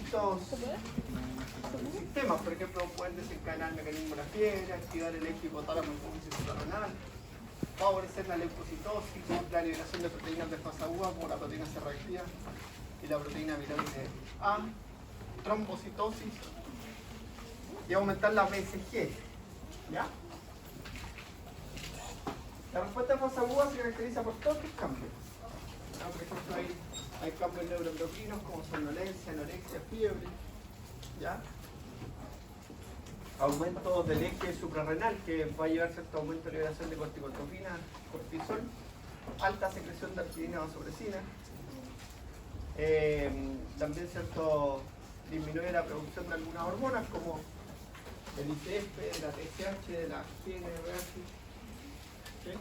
distintos sistemas. Por ejemplo, pueden desencadenar el mecanismo de la fiebre, activar el eje hipotálamo suprarrenal, favorecer la leucocitosis, la liberación de proteínas de fase aguda como la proteína C reactiva y la proteína amiloide A, trombocitosis y aumentar la BCG. ¿Ya? La respuesta de fase aguda se caracteriza por todos estos cambios. ¿Ya? Por ejemplo, hay cambios neuroendocrinos como somnolencia, anorexia, fiebre. ¿Ya? Aumento del eje suprarrenal que va a llevar cierto aumento de liberación de corticotropina, cortisol, alta secreción de arginina o vasopresina. También cierto disminuye la producción de algunas hormonas como del ICF, de la TSH, de la GnRH. ¿Sí?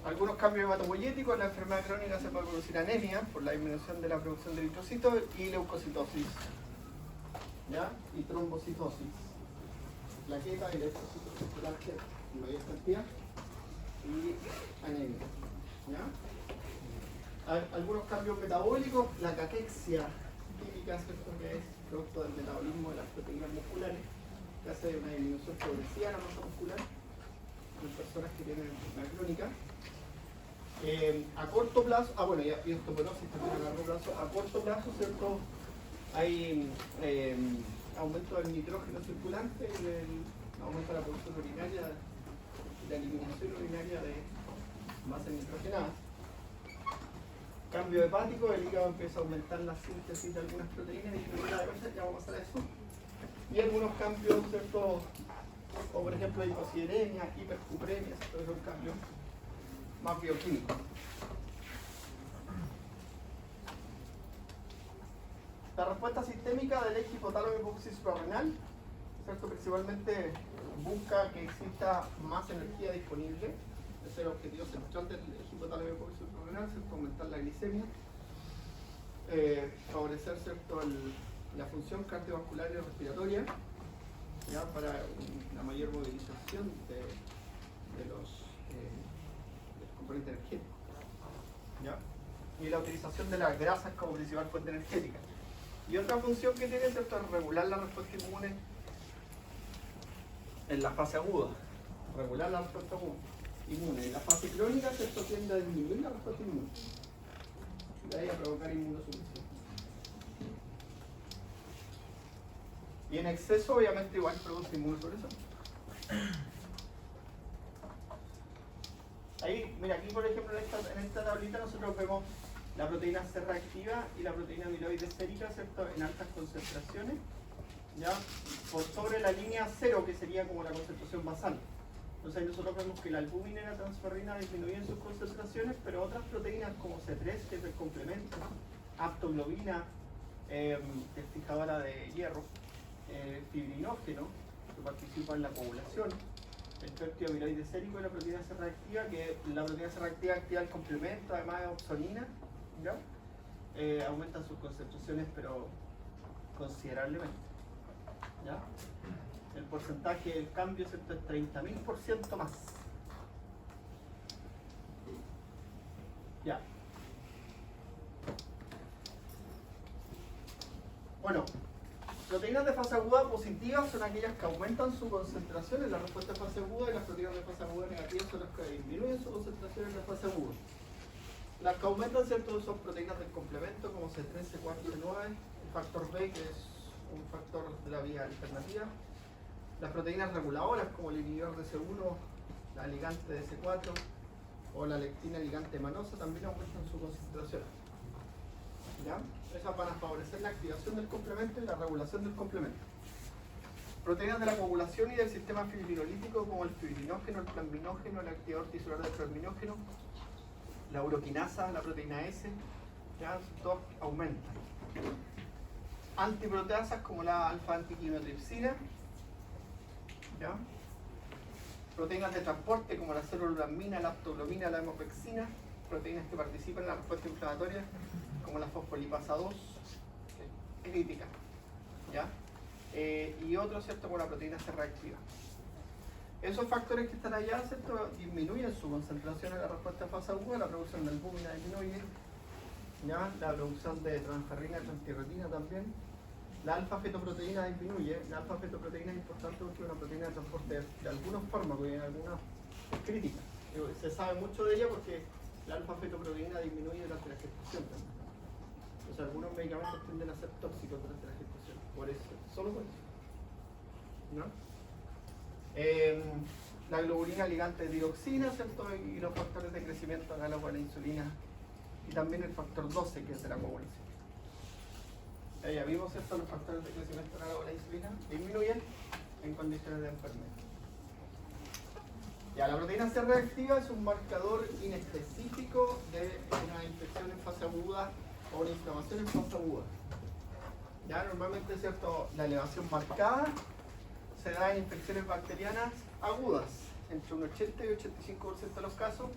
Algunos cambios hematopoyéticos, la enfermedad crónica se puede producir anemia por la disminución de la producción de eritrocitos y leucocitosis. ¿Ya? Y trombocitosis, plaqueta y leucocitos circulares en mayor cantidad y anemia. ¿Ya? Algunos cambios metabólicos, la caquexia típica, ¿cierto? Que es producto del metabolismo de las proteínas musculares, que hace una disminución progresiva de la masa muscular en personas que tienen enfermedad crónica. A corto plazo, y osteoporosis también a largo plazo, a corto plazo, ¿cierto? Hay aumento del nitrógeno circulante y aumento de la producción urinaria, la eliminación urinaria de masas nitrogenadas. Cambio hepático, el hígado empieza a aumentar la síntesis de algunas proteínas y disminuir la defensa, ya vamos a pasar a eso. Y algunos cambios, ¿cierto? O por ejemplo hiposidemia, hipercupremia, estos son cambios más bioquímicos. La respuesta sistémica del eje hipotálamo hipófisis suprarrenal, ¿cierto? Principalmente busca que exista más energía disponible. Ese es el objetivo central del eje hipotálamo hipófisis suprarrenal, ¿cierto? Aumentar la glicemia, favorecer, ¿cierto? La función cardiovascular y respiratoria, ¿ya? Para una mayor movilización de los componentes energéticos, ¿ya? Y la utilización de las grasas como principal fuente energética. Y otra función que tiene, ¿cierto?, es regular la respuesta inmune en la fase aguda. Regular la respuesta inmune. En la fase crónica, ¿cierto?, tiende a disminuir la respuesta inmune. De ahí a provocar inmunosupresión. Y en exceso, obviamente, igual produce inmunosupresión. Ahí, mira, aquí por ejemplo en esta tablita nosotros vemos la proteína C reactiva y la proteína amiloide sérica, ¿cierto?, en altas concentraciones, ¿ya? Por sobre la línea 0, que sería como la concentración basal. Entonces ahí nosotros vemos que la albúmina y la transferrina disminuyen sus concentraciones, pero otras proteínas como C3, que es el complemento, aptoglobina, que es fijadora de hierro, fibrinógeno, que participa en la coagulación, el péptido amiloide sérico y la proteína C reactiva, que la proteína C reactiva activa el complemento, además de opsonina, ¿ya? Aumentan sus concentraciones, pero considerablemente, ¿ya? El porcentaje del cambio, ¿cierto?, es 30.000% más. Ya. Bueno, proteínas de fase aguda positivas son aquellas que aumentan su concentración en la respuesta de fase aguda, y las proteínas de fase aguda negativas son las que disminuyen su concentración en la fase aguda. Las que aumentan, ¿cierto?, son proteínas del complemento como C3, C4, C9, el factor B, que es un factor de la vía alternativa. Las proteínas reguladoras como el inhibidor de C1, la ligante de C4 o la lectina ligante manosa también aumentan su concentración. ¿Ya? Esas van a favorecer la activación del complemento y la regulación del complemento. Proteínas de la coagulación y del sistema fibrinolítico como el fibrinógeno, el plasminógeno, el activador tisular del plasminógeno, la uroquinasa, la proteína S, ya todas aumentan. Antiproteasas como la alfa-antiquinotripsina, ¿ya? Proteínas de transporte como la celulolamina, la aptoglobina, la hemopexina, proteínas que participan en la respuesta inflamatoria como la fosfolipasa 2, crítica, ¿ya? Y otros, ¿cierto?, como la proteína C reactiva. Esos factores que están allá, ¿cierto?, disminuyen su concentración en la respuesta de fase aguda, la producción de albúmina disminuye, ¿ya? La producción de transferrina y transthyretina también. La alfa-fetoproteína disminuye. La alfa-fetoproteína es importante porque es una proteína de transporte de algunos fármacos y en algunas es crítica. Se sabe mucho de ella porque la alfa-fetoproteína disminuye durante la gestación también. O sea, algunos medicamentos tienden a ser tóxicos durante la gestación. Por eso, solo por eso. ¿No? La globulina ligante de dioxina, ¿cierto? Y los factores de crecimiento análogos a la insulina. Y también el factor 12, que es de la coagulación. Ya vimos, ¿cierto? Los factores de crecimiento análogos a la insulina disminuyen en condiciones de enfermedad. Ya, la proteína C reactiva es un marcador inespecífico de una infección en fase aguda o una inflamación en fase aguda. Ya, normalmente, ¿cierto? La elevación marcada se da en infecciones bacterianas agudas, entre un 80 y 85% de los casos,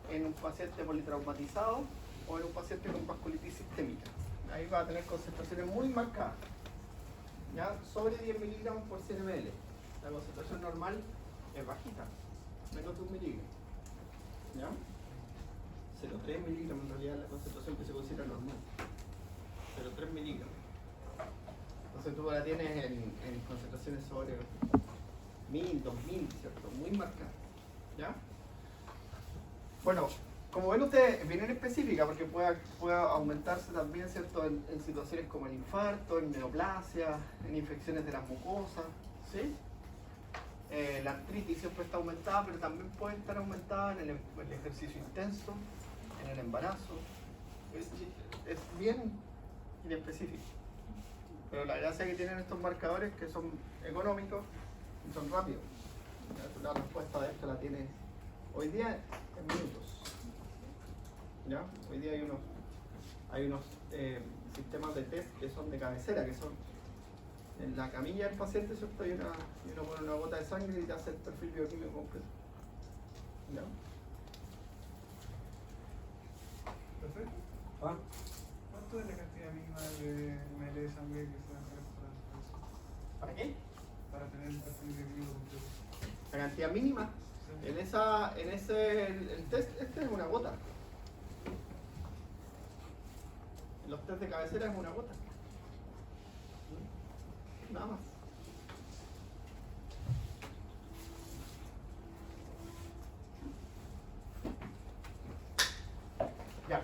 en un paciente politraumatizado o en un paciente con vasculitis sistémica. Ahí va a tener concentraciones muy marcadas, ¿ya? Sobre 10 miligramos por 100 ml. La concentración normal es bajita, menos de 1 miligramo, ¿ya? 0,3 miligramos en realidad es la concentración que se considera normal. 0,3 miligramos. Entonces tú la tienes en concentraciones sobre 1000, 2000, ¿cierto? Muy marcadas, ¿ya? Bueno, como ven ustedes, bien en específica porque puede aumentarse también, ¿cierto? En situaciones como el infarto, en neoplasia, en infecciones de las mucosas, ¿sí? La artritis siempre está aumentada, pero también puede estar aumentada en el ejercicio intenso, en el embarazo. Es bien inespecífico. Pero la gracia que tienen estos marcadores es que son económicos y son rápidos. La respuesta de esto la tienes hoy día en minutos. ¿Ya? Hoy día hay unos sistemas de test que son de cabecera, que son en la camilla del paciente, ¿cierto? Y uno pone una gota de sangre y te hace el perfil bioquímico completo. ¿Ya? ¿Perfecto? ¿Ah? ¿Cuánto es la cantidad mínima de ml de sangre que se va a hacer ¿Para qué? para tener el perfil bioquímico completo? La cantidad mínima. Sí. El test este es una gota. En los test de cabecera es una gota. Nada más. Ya.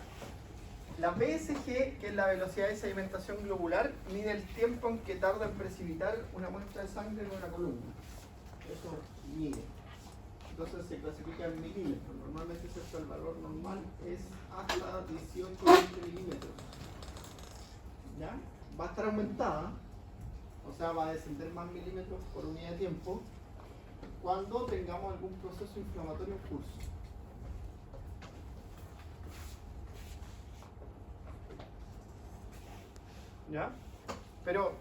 La BSG, que es la velocidad de sedimentación globular, mide el tiempo en que tarda en precipitar una muestra de sangre en una columna. Eso mide. Entonces se clasifica en milímetros. Normalmente, ¿cierto? El valor normal es hasta 18-20 milímetros. ¿Ya? Va a estar aumentada, o sea, va a descender más milímetros por unidad de tiempo cuando tengamos algún proceso inflamatorio en curso. ¿Ya? Pero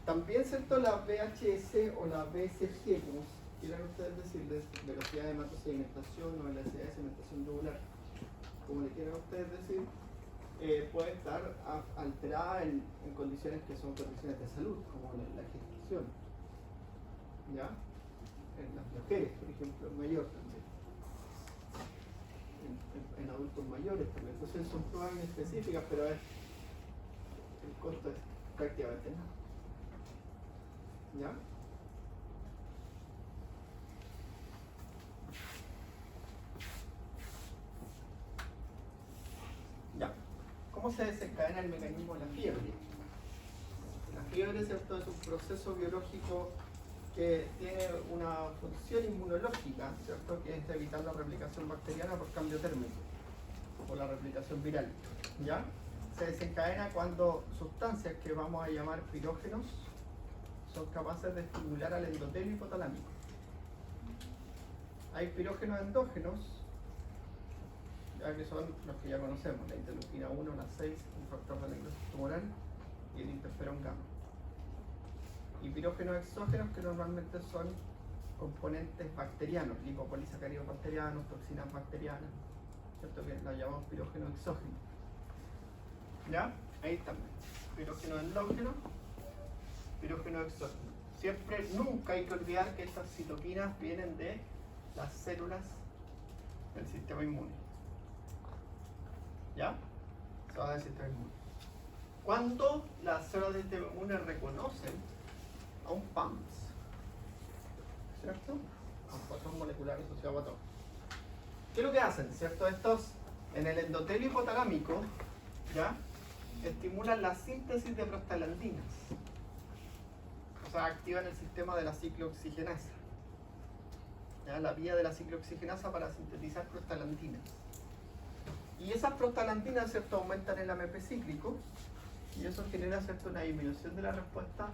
también, ¿cierto? La VHS o la BSG, como quieran ustedes decirles, velocidad de hematosedimentación o velocidad de sedimentación globular, como le quieran ustedes decir, puede estar alterada en condiciones que son condiciones de salud, como la gestación, ¿ya? En las mujeres, por ejemplo, en mayor también, en adultos mayores también. Entonces son pruebas inespecíficas, pero el costo es prácticamente nada, ¿ya? Ya. ¿Cómo se desencadena el mecanismo de la fiebre? La fiebre, ¿cierto? Es un proceso biológico que tiene una función inmunológica, ¿cierto? Que es evitar la replicación bacteriana por cambio térmico o la replicación viral, ¿ya? Se desencadena cuando sustancias que vamos a llamar pirógenos son capaces de estimular al endotelio hipotalámico. Hay pirógenos endógenos, ya que son los que ya conocemos, la interleuquina 1, la 6, un factor de necrosis tumoral, y el interferón gamma. Y pirógenos exógenos, que normalmente son componentes bacterianos, lipopolisacáridos bacterianos, toxinas bacterianas, ¿cierto? Que las llamamos pirógenos exógenos. ¿Ya? Ahí también. Pirógenos endógenos, pirógenos exógenos. Siempre, nunca hay que olvidar que estas citoquinas vienen de las células del sistema inmune. ¿Ya? Te va a dar el sistema inmune. Cuando las células del sistema inmune reconocen a un PAMS, ¿cierto? A un patrón molecular asociado a patrón. ¿Qué es lo que hacen? ¿Cierto? Estos en el endotelio hipotalámico, ¿ya? Estimulan la síntesis de prostaglandinas. O sea, activan el sistema de la ciclooxigenasa. ¿Ya? La vía de la ciclooxigenasa para sintetizar prostaglandinas. Y esas prostaglandinas, ¿cierto?, aumentan el AMP cíclico y eso genera, ¿cierto?, una disminución de la respuesta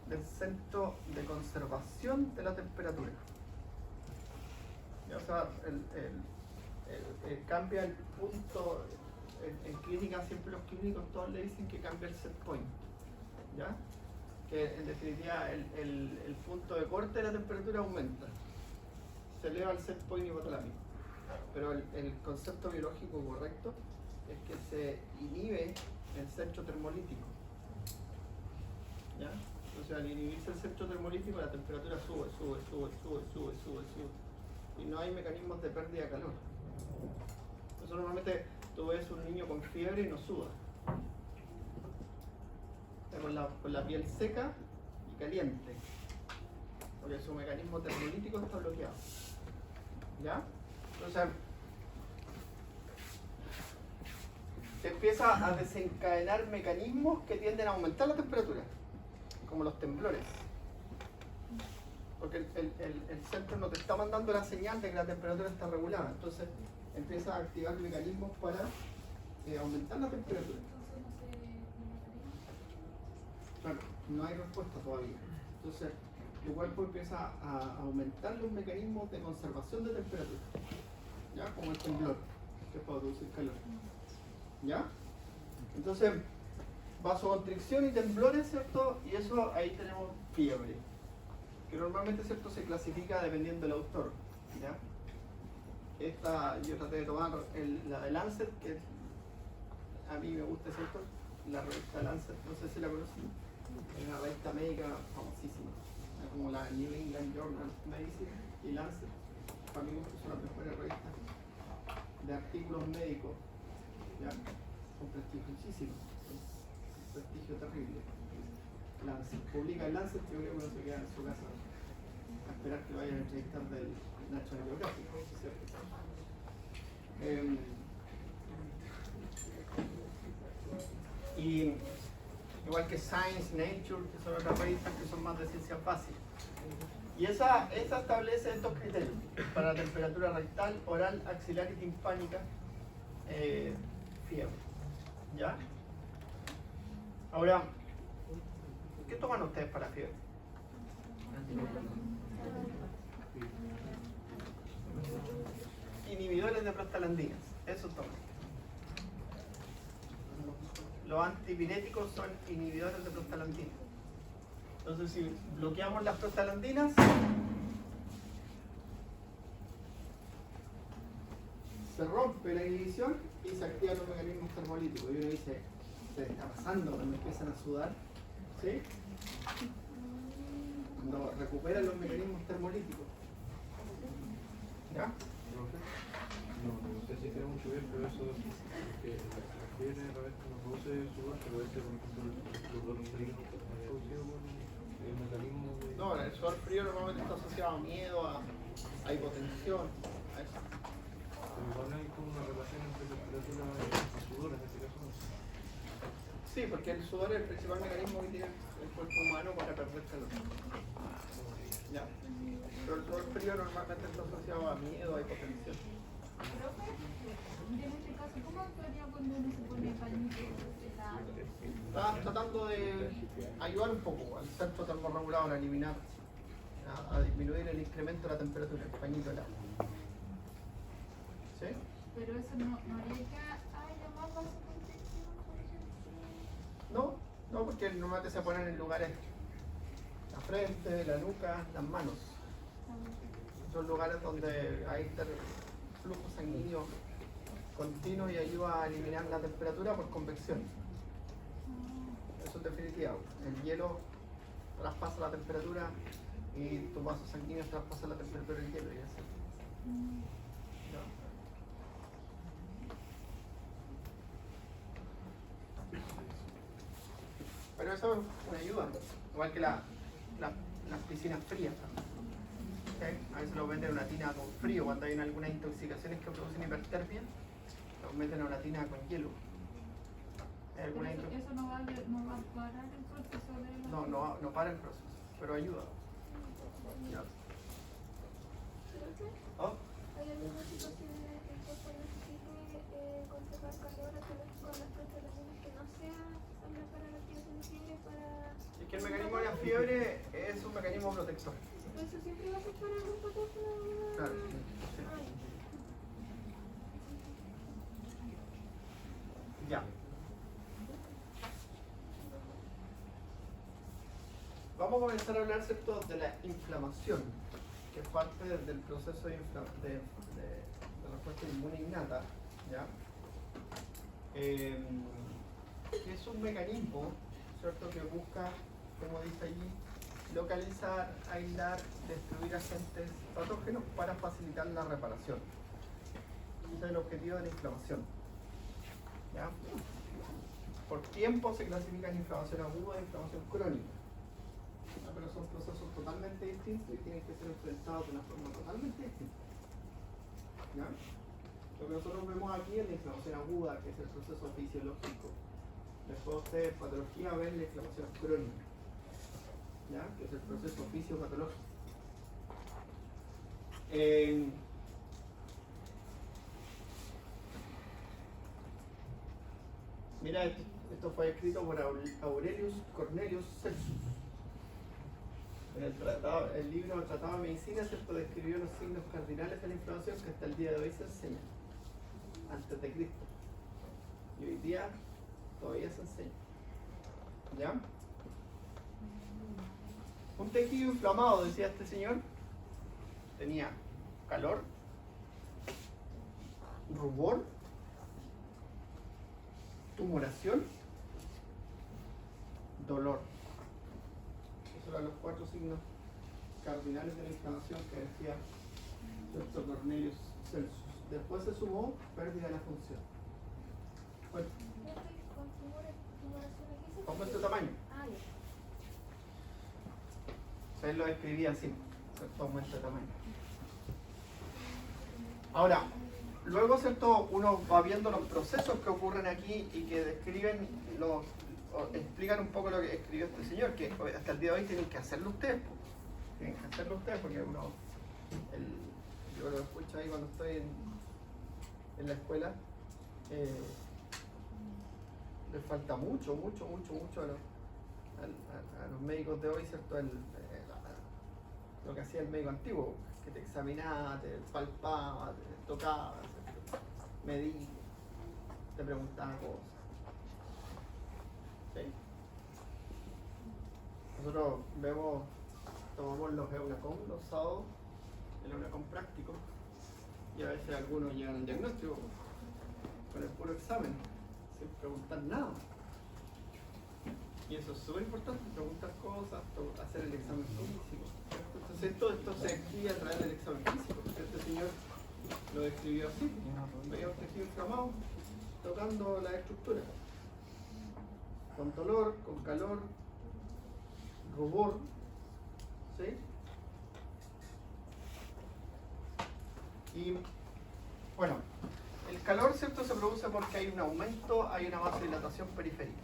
del centro de conservación de la temperatura. ¿Ya? O sea, cambia el punto, en clínica siempre los clínicos todos le dicen que cambia el set point. ¿Ya? Que en definitiva el punto de corte de la temperatura aumenta. Se eleva el set point hipotalámico. Pero el concepto biológico correcto es que se inhibe el centro termolítico. ¿Ya? O sea, al inhibirse el centro termolítico la temperatura sube. Y no hay mecanismos de pérdida de calor. Por eso normalmente tú ves un niño con fiebre y no suda. Está con la piel seca y caliente. Porque su mecanismo termolítico está bloqueado. ¿Ya? Entonces, se empieza a desencadenar mecanismos que tienden a aumentar la temperatura, como los temblores. Porque el centro no te está mandando la señal de que la temperatura está regulada. Entonces, empieza a activar mecanismos para aumentar la temperatura. Claro, no hay respuesta todavía. Entonces, tu cuerpo empieza a aumentar los mecanismos de conservación de temperatura. ¿Ya? Como el temblor, que puede producir calor. ¿Ya? Entonces, vasoconstricción y temblores, ¿cierto? Y eso, ahí tenemos fiebre, que normalmente, ¿cierto?, se clasifica dependiendo del autor. ¿Ya? Esta, yo traté de tomar la de Lancet, que a mí me gusta, ¿cierto? La revista Lancet, no sé si la conocí. Es una revista médica famosísima, como la New England Journal of Medicine y Lancet. Para mí son las mejores revistas de artículos médicos, ¿ya? Son prestigiosísimos, un prestigio terrible. Lancet publica el Lancet, yo creo que uno se queda en su casa a esperar que lo vayan a entrevistar del National Geographic, ¿cierto? Y igual que Science, Nature, que son otras revistas que son más de ciencias básicas. Y esa establece estos criterios para la temperatura rectal, oral, axilar y timpánica, fiebre. ¿Ya? Ahora, ¿qué toman ustedes para fiebre? Inhibidores de prostaglandinas, eso toman. Los antipiréticos son inhibidores de prostaglandinas. Entonces, si bloqueamos las prostaglandinas, se rompe la inhibición y se activan los mecanismos termolíticos. Y uno dice, ¿qué está pasando cuando empiezan a sudar? ¿Sí? Cuando recuperan los mecanismos termolíticos. ¿Ya? No sé si tiene mucho que ver, pero eso que la fiebre a veces no produce sudor, pero este, por ejemplo, el sudor frío producido por el mecanismo de... No, el sudor frío normalmente está asociado a miedo, a hipotensión, a eso. Pero igual hay como una relación entre temperatura y sudor, en este caso no. Sí, porque el sudor es el principal mecanismo que tiene el cuerpo humano para perder calor. Ya. Pero el sudor frío normalmente está asociado a miedo, a hipotensión. Profe, en este caso, ¿cómo actuaría cuando uno se pone pañito helado? Estás tratando de ayudar un poco al centro termorregulador a eliminar, a disminuir el incremento de la temperatura, el pañito helado. ¿Sí? Pero eso no haría que haya más vasoconstricción, por ejemplo. No, porque normalmente se ponen en lugares, la frente, la nuca, las manos. Son lugares donde hay flujo sanguíneo continuo y ayuda a eliminar la temperatura por convección. Eso es definitivo. El hielo traspasa la temperatura y tus vasos sanguíneos traspasan la temperatura del hielo y así. eso es una ayuda. Igual que las piscinas frías también. ¿Okay? A veces lo meten en una tina con frío cuando hay algunas intoxicaciones que producen hipertermia. Lo meten en una tina con hielo. ¿Hay alguna Pero eso no va a parar el proceso de la... no para el proceso, pero ayuda. Ya. ¿Oh? ¿Hay alguna situación en la que el cuerpo necesite conservar calor con las constelaciones que no sea para la activación de fiebre para... Es que el mecanismo de la fiebre es un mecanismo protector. ¿Pero eso siempre va a ser para algún patógeno? Claro. Ay. Ya. Vamos a comenzar a hablar, ¿cierto?, de la inflamación, que es parte del proceso de respuesta inmune innata, ¿ya? Que es un mecanismo, ¿cierto?, que busca, como dice allí, localizar, aislar, destruir agentes patógenos para facilitar la reparación. Ese es el objetivo de la inflamación, ¿ya? Por tiempo se clasifican inflamación aguda e inflamación crónica. Pero son procesos totalmente distintos y tienen que ser enfrentados de una forma totalmente distinta. ¿Ya? Lo que nosotros vemos aquí es la inflamación aguda, que es el proceso fisiológico. Después ustedes, patología, ven la inflamación crónica, ¿ya? Que es el proceso fisiopatológico. Mira, esto fue escrito por Aurelius Cornelius Celsus. En el libro Tratado de Medicina, ¿cierto?, describió los signos cardinales de la inflamación que hasta el día de hoy se enseñan, antes de Cristo. Y hoy día todavía se enseña. ¿Ya? Un tejido inflamado, decía este señor, tenía calor, rubor, tumoración, dolor. Esos eran los 4 signos cardinales de la inflamación que decía Dr. Cornelius Celsus. Después se sumó pérdida de la función. Bueno, Con tumoración aquí se... aumento de tamaño. Ah, ya. O sea, él lo describía así, ¿cierto? Aumento de tamaño. Ahora, luego, ¿cierto?, uno va viendo los procesos que ocurren aquí y que describen o explican un poco lo que escribió este señor, que hasta el día de hoy tienen que hacerlo ustedes. Tienen que hacerlo ustedes porque yo lo escucho ahí cuando estoy en la escuela. Les falta mucho a los médicos de hoy, ¿cierto? Lo que hacía el médico antiguo, que te examinaba, te palpaba, te tocaba, ¿cierto?, medía, te preguntaba cosas. ¿Sí? Nosotros tomamos los EUNACOM los sábados, el EUNACOM práctico, y a veces algunos llegan al diagnóstico con el puro examen, sin preguntar nada. Y eso es súper importante, preguntar cosas, hacer el examen físico. Entonces esto se describe a través del examen físico. Este señor lo describió así, veía un tejido inflamado tocando la estructura, con dolor, con calor, rubor, ¿sí? Y bueno, el calor, ¿cierto?, se produce porque hay un aumento, hay una vasodilatación periférica.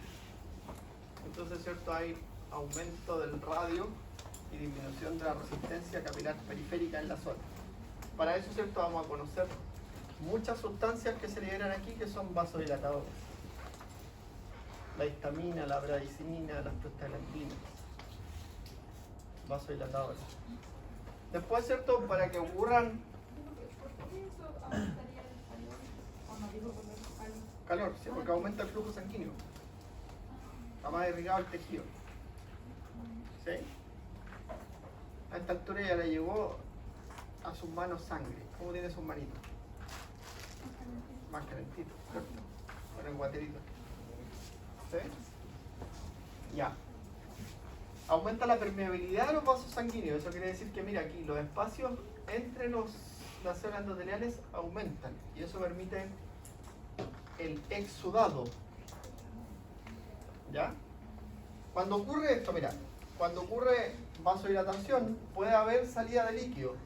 Entonces, ¿cierto?, hay aumento del radio y disminución de la resistencia capilar periférica en la zona. Para eso, ¿cierto?, vamos a conocer muchas sustancias que se liberan aquí que son vasodilatadores. La histamina, la bradicina, las prostaglandinas, vasodilatadores. Después, ¿cierto?, para que ocurran ¿Por qué eso aumentaría el calor? O no digo por el calor. calor, ¿sí?, porque aumenta el flujo sanguíneo. Está más irrigado el tejido. ¿Sí? A esta altura ya le llegó a sus manos sangre. ¿Cómo tiene sus manitos? Más calentito, ¿cierto? Con el guaterito. ¿Sí? Ya. Aumenta la permeabilidad de los vasos sanguíneos. Eso quiere decir que, mira, aquí los espacios entre las células endoteliales aumentan. Y eso permite el exudado. ¿Ya? Cuando ocurre esto, mira, cuando ocurre vasodilatación puede haber salida de líquido,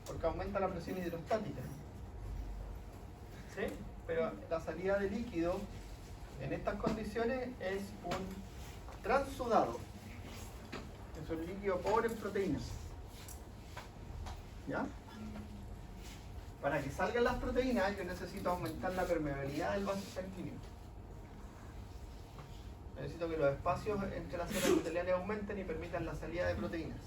porque aumenta la presión hidrostática. ¿Sí? Pero la salida de líquido en estas condiciones es un transudado. Es un líquido pobre en proteínas. ¿Ya? Para que salgan las proteínas yo necesito aumentar la permeabilidad del vaso sanguíneo. Necesito que los espacios entre las células epiteliales aumenten y permitan la salida de proteínas.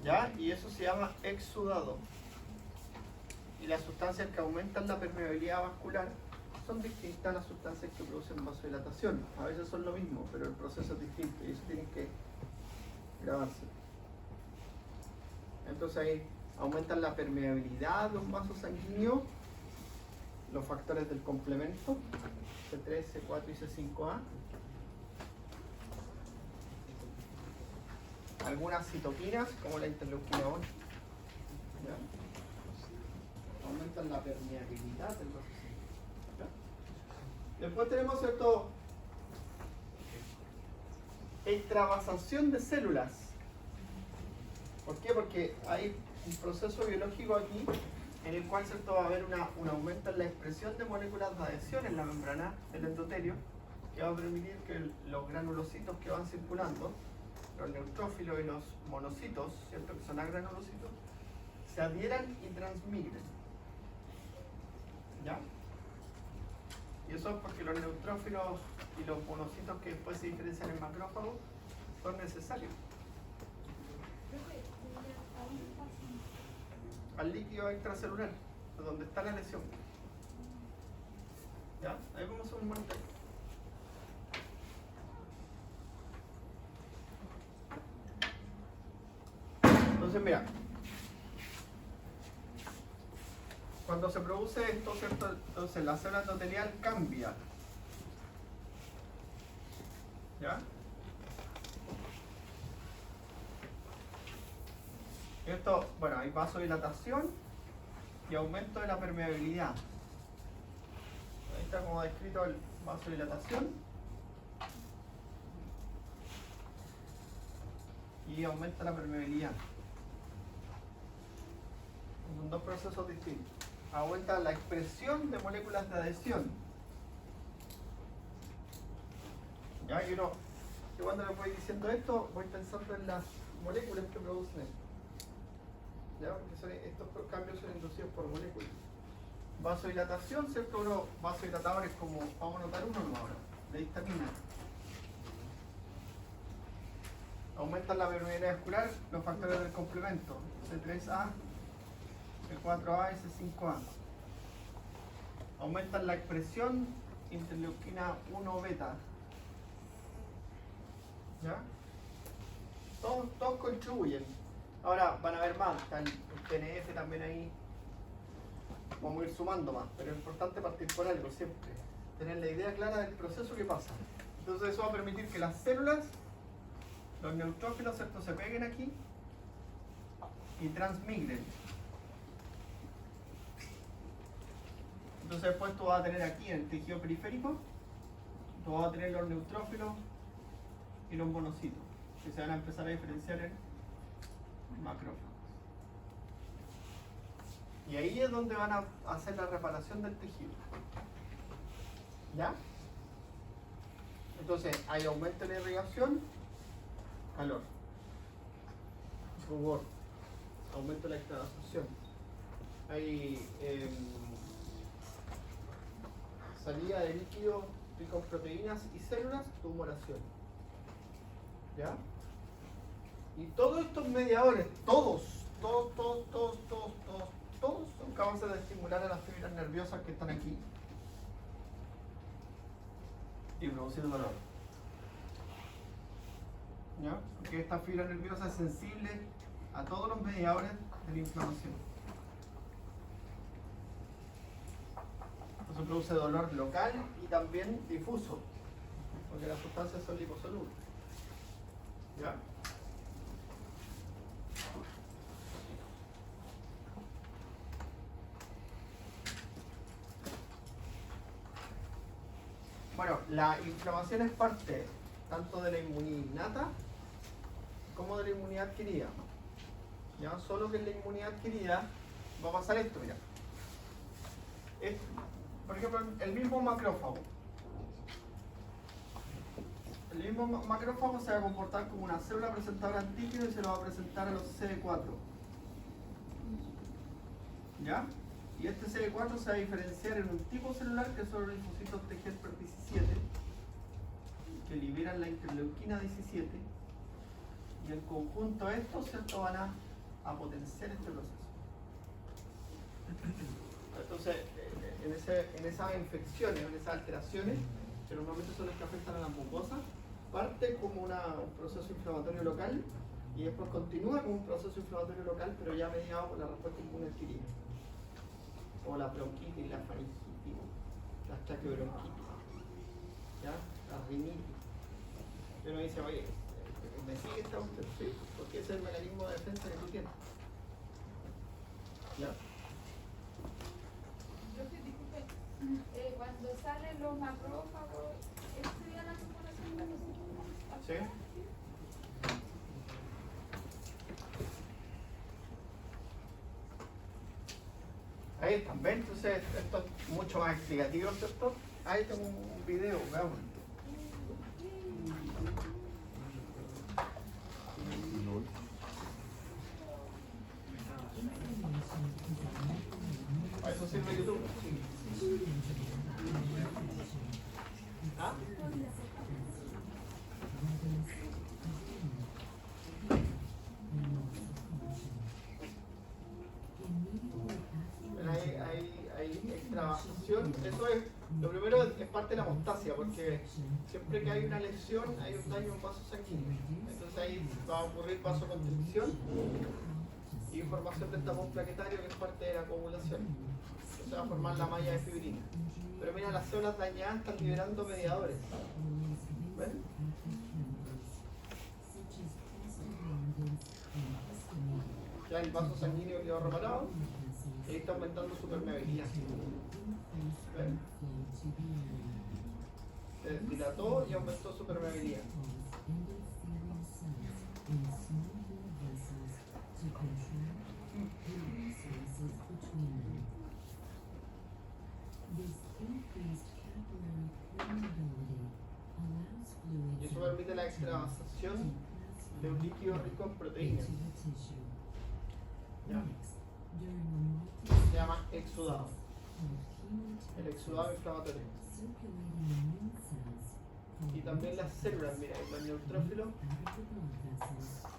¿Ya? Y eso se llama exudado. Y las sustancias que aumentan la permeabilidad vascular son distintas a las sustancias que producen vasodilatación. A veces son lo mismo, pero el proceso es distinto y eso tiene que grabarse. Entonces ahí aumentan la permeabilidad de un vaso sanguíneo, los factores del complemento, C3, C4 y C5A. Algunas citoquinas, como la interleuquina 1. ¿Ya? Aumentan la permeabilidad del vaso sanguíneo. ¿Ya? Después tenemos, ¿cierto?, extravasación de células. ¿Por qué? Porque hay un proceso biológico aquí en el cual, ¿cierto?, va a haber un aumento en la expresión de moléculas de adhesión en la membrana del endotelio, que va a permitir que los granulocitos que van circulando, los neutrófilos y los monocitos, ¿cierto?, que son agranulocitos, se adhieran y transmigren. ¿Ya? Y eso es porque los neutrófilos y los monocitos que después se diferencian en macrófagos son necesarios. Al líquido extracelular, donde está la lesión. ¿Ya? Ahí vamos a hacer un buen tema. Entonces, mira, cuando se produce esto, ¿cierto?, entonces la célula endotelial cambia. ¿Ya? Esto, bueno, hay vasodilatación y aumento de la permeabilidad. Ahí está como descrito el vasodilatación y aumenta la permeabilidad. Son dos procesos distintos. Aumenta la expresión de moléculas de adhesión. Ya, yo cuando me voy diciendo esto, voy pensando en las moléculas que producen esto. ¿Ya? Porque estos cambios son inducidos por moléculas. Vasodilatación, ¿cierto? Unos vasodilatadores como, vamos a notar uno ahora, de histamina. Aumentan la permeabilidad vascular los factores del complemento, C3A, C4A y C5A. Aumentan la expresión interleuquina 1 beta. ¿Ya? Todos contribuyen. Ahora van a ver más, está el TNF también ahí. Vamos a ir sumando más, pero es importante partir por algo siempre. Tener la idea clara del proceso que pasa. Entonces eso va a permitir que las células, los neutrófilos, ¿cierto?, se peguen aquí y transmigren. Entonces después tú vas a tener aquí en el tejido periférico, tú vas a tener los neutrófilos y los monocitos, que se van a empezar a diferenciar en macrófagos. Y ahí es donde van a hacer la reparación del tejido. ¿Ya? Entonces hay aumento en la irrigación, calor, rubor, aumento de la extravasación. Hay salida de líquido rico en proteínas y células, tumoración. ¿Ya? Y todos estos mediadores, todos son capaces de estimular a las fibras nerviosas que están aquí y producir dolor. ¿Ya? Porque esta fibra nerviosa es sensible a todos los mediadores de la inflamación. Entonces produce dolor local y también difuso, porque las sustancias son liposolubles. ¿Ya? Bueno, la inflamación es parte tanto de la inmunidad innata como de la inmunidad adquirida. ¿Ya? Solo que en la inmunidad adquirida va a pasar esto, mira. Por ejemplo, el mismo macrófago. El mismo macrófago se va a comportar como una célula presentadora de antígeno y se lo va a presentar a los CD4. ¿Ya? Y este CD4 se va a diferenciar en un tipo celular que son los linfocitos T helper 17 que liberan la interleuquina 17 y en conjunto estos, ¿cierto?, van a potenciar este proceso. Entonces, en esas infecciones, en esas alteraciones, que normalmente son las que afectan a las mucosas, parte como un proceso inflamatorio local y después continúa como un proceso inflamatorio local, pero ya mediado por la respuesta inmune adquirida. O la bronquitis, la faringitis, la traqueobronquitis, ¿ya? La rinitis. Y uno dice, oye, ¿me sigue esta usted? Sí, porque ese es el mecanismo de defensa que tú tienes. ¿Ya? Profe, disculpe, cuando salen los macrófagos, ¿eso sería la circulación de los síntomas? ¿Sí? Ahí están, ¿ven? Entonces esto es mucho más explicativo, ¿cierto? Ahí tengo un video, veamos. ¿A eso sirve YouTube? ¿Ah? Hay extravasación. Eso es, lo primero es parte de la hemostasia, porque siempre que hay una lesión hay un daño en vasos sanguíneos. Entonces ahí va a ocurrir vasoconstricción y formación del tapón plaquetario, que es parte de la coagulación. Se va a formar la malla de fibrina. Pero mira, las células dañadas están liberando mediadores. ¿Ven? Ya el vaso sanguíneo quedó reparado y ahí está aumentando su permeabilidad. ¿Ven? Se dilató y aumentó su permeabilidad. Y eso permite la extravasación de un líquido rico en proteínas. ¿Ya? Se llama exudado. El exudado inflamatorio. Y también las células, mira, los neutrófilos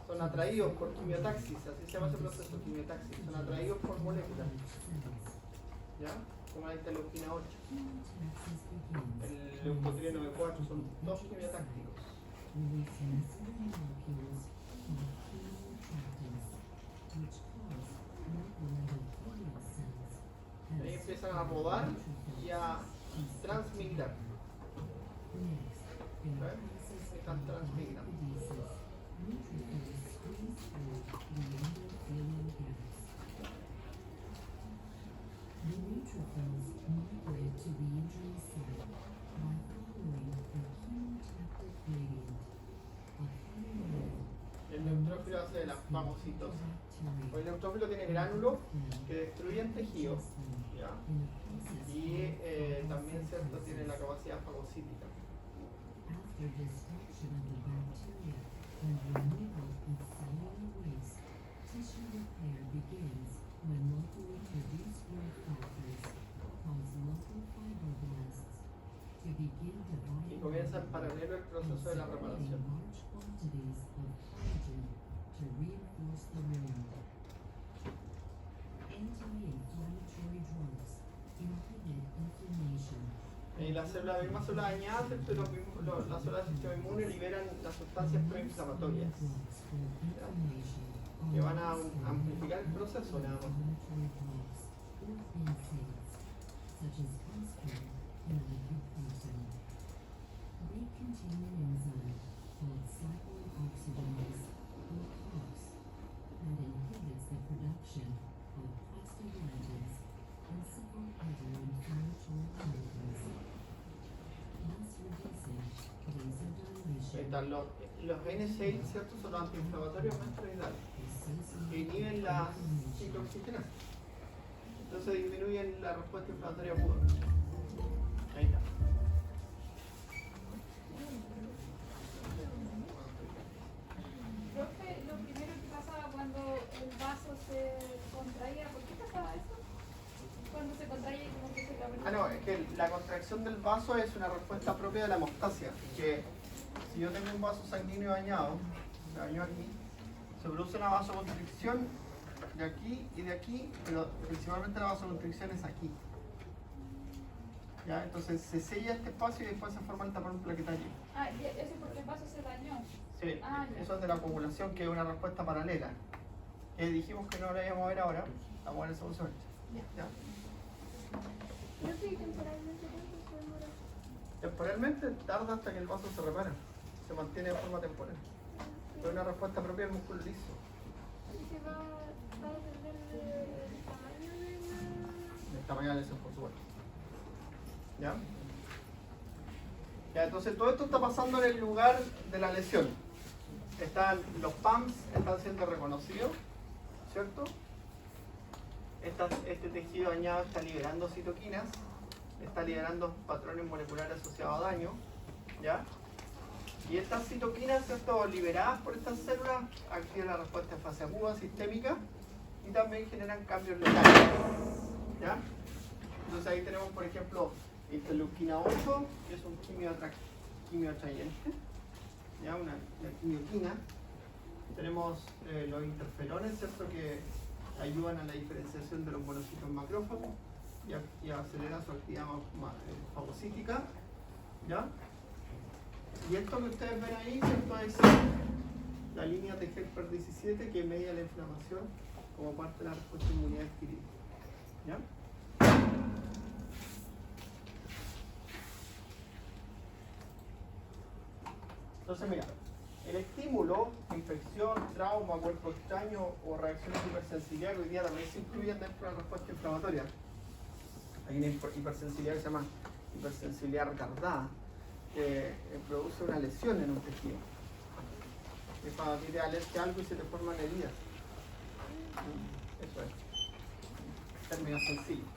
son atraídos por quimiotaxis, así se llama ese proceso, quimiotaxis, son atraídos por moléculas. ¿Ya? Como la interleuquina 8. El leucotrieno B4 son dos quimiotácticos. Ahí empiezan a rodar y a transmigrar. ¿Ves? Están transmigrando. El neutrófilo hace la fagocitosis. El neutrófilo tiene gránulos que destruyen tejidos, ¿ya? Y también, ¿cierto?, tiene la capacidad fagocítica. Y comienza en paralelo el proceso de la reparación. Y las mismas células dañadas, las células del sistema inmune liberan las sustancias proinflamatorias, ¿ya?, que van a amplificar el proceso nada más. Ahí están los NSAID, ¿cierto? Son los antiinflamatorios no esteroidales que inhiben la ciclooxigenasa. Entonces disminuyen la respuesta inflamatoria aguda. Ahí está. Profe, lo primero que pasaba cuando el vaso se contraía, ¿por qué pasaba eso? Cuando se contraía y como que se abría. Ah, no, es que la contracción del vaso es una respuesta propia de la hemostasia. Que si yo tengo un vaso sanguíneo dañado, se dañó aquí, se produce una vasoconstricción de aquí y de aquí, pero principalmente la vasoconstricción es aquí. ¿Ya? Entonces se sella este espacio y después se forma el tapón plaquetario. Ah, y eso porque el vaso se dañó. Sí, Ah, ya. eso es de la coagulación, que es una respuesta paralela. Dijimos que no la íbamos a ver ahora, vamos a ver el segundo semestre. ¿Ya? Profe, ¿y temporalmente cuánto se demora? Temporalmente tarda hasta que el vaso se repara, se mantiene de forma temporal. Es una respuesta propia del músculo liso. ¿Y se va a depender del tamaño de la...? El tamaño de la lesión, por supuesto. ¿Ya? Ya, entonces todo esto está pasando en el lugar de la lesión. Los PAMs están siendo reconocidos, ¿cierto? Este tejido dañado está liberando citoquinas, está liberando patrones moleculares asociados a daño, ¿ya? Y estas citoquinas, ¿cierto?, liberadas por estas células, activan la respuesta en fase aguda sistémica y también generan cambios letales, ¿ya? Entonces ahí tenemos, por ejemplo, interleuquina 8, que es un quimioatrayente, ¿ya? Una quimioquina. Tenemos los interferones, ¿cierto?, que ayudan a la diferenciación de los monocitos macrófagos y aceleran su actividad fagocítica, ¿ya? Y esto que ustedes ven ahí, ¿cierto?, es la línea de Helper 17 que media la inflamación como parte de la respuesta de inmunidad adquirida, ¿ya? Entonces, mira, el estímulo, infección, trauma, cuerpo extraño o reacciones de hipersensibilidad que hoy día también se incluyen dentro de la respuesta inflamatoria. Hay una hipersensibilidad que se llama hipersensibilidad retardada, que produce una lesión en un tejido. Es cuando a ti te da alergia a algo y se te forman heridas. Eso es. Términos sencillos.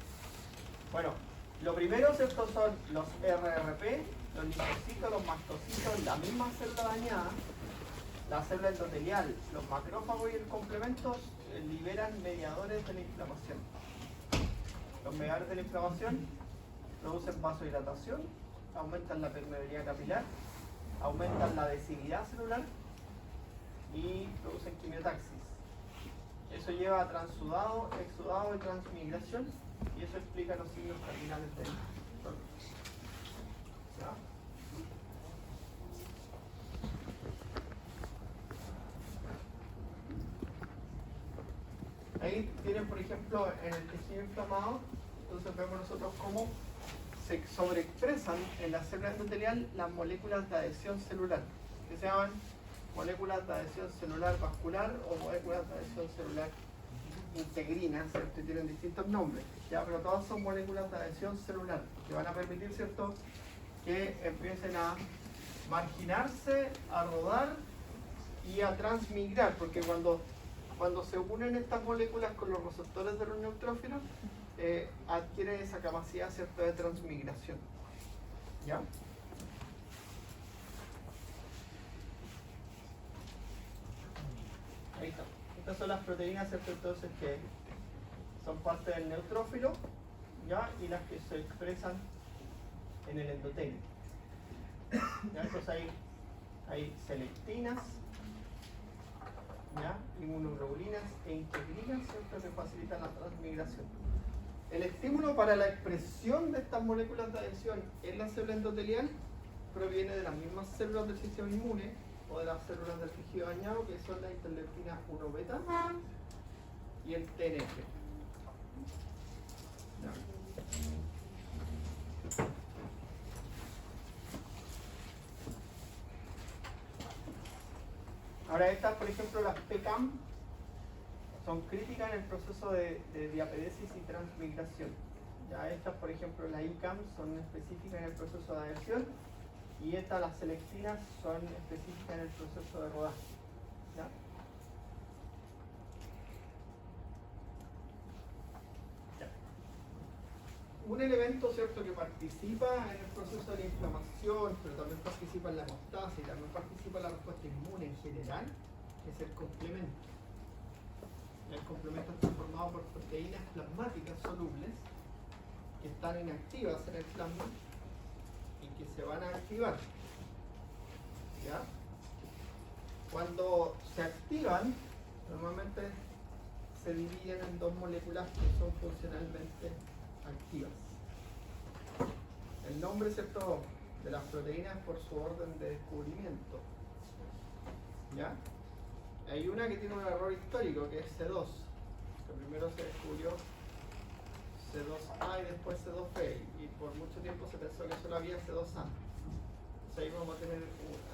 Bueno, lo primero, ¿cierto?, son los RRP, los linfocitos, los mastocitos, la misma célula dañada, la célula endotelial, los macrófagos y el complemento liberan mediadores de la inflamación. Los mediadores de la inflamación producen vasodilatación, aumentan la permeabilidad capilar, aumentan la adhesividad celular y producen quimiotaxis. Eso lleva a transudado, exudado y transmigración y eso explica los signos cardinales del dolor. ¿Ya? Ahí tienen, por ejemplo, en el tejido inflamado, entonces vemos nosotros cómo se sobreexpresan en la célula endotelial las moléculas de adhesión celular, que se llaman moléculas de adhesión celular vascular o moléculas de adhesión celular integrina, ¿cierto? Y tienen distintos nombres, ¿ya? Pero todas son moléculas de adhesión celular que van a permitir, ¿cierto?, que empiecen a marginarse, a rodar y a transmigrar, porque cuando se unen estas moléculas con los receptores de los neutrófilos, adquieren esa capacidad, ¿cierto?, de transmigración, ¿ya? Ahí está. Estas son las proteínas, ¿cierto?, entonces que son parte del neutrófilo, ¿ya? Y las que se expresan en el endotelio. ¿Ya? Entonces hay selectinas, ¿ya?, inmunoglobulinas e integrinas, ¿cierto?, que facilitan la transmigración. El estímulo para la expresión de estas moléculas de adhesión en la célula endotelial proviene de las mismas células del sistema inmune o de las células del tejido dañado, que son la interleuquina 1 beta y el TNF. ¿Ya? Ahora estas, por ejemplo, las PCAM son críticas en el proceso de diapedesis y transmigración. Ya estas, por ejemplo, las ICAM son específicas en el proceso de adhesión Y las selectinas son específicas en el proceso de rodaje. ¿Ya? Un elemento, ¿cierto?, que participa en el proceso de la inflamación, pero también participa en la hemostasia y también participa en la respuesta inmune en general, es el complemento. El complemento está formado por proteínas plasmáticas solubles que están inactivas en el plasma y que se van a activar. ¿Ya? Cuando se activan, normalmente se dividen en dos moléculas que son funcionalmente activas. El nombre, ¿cierto?, de las proteínas por su orden de descubrimiento. ¿Ya? Hay una que tiene un error histórico, que es C2, que primero se descubrió C2A y después C2B, y por mucho tiempo se pensó que solo había C2A. Entonces ahí vamos a tener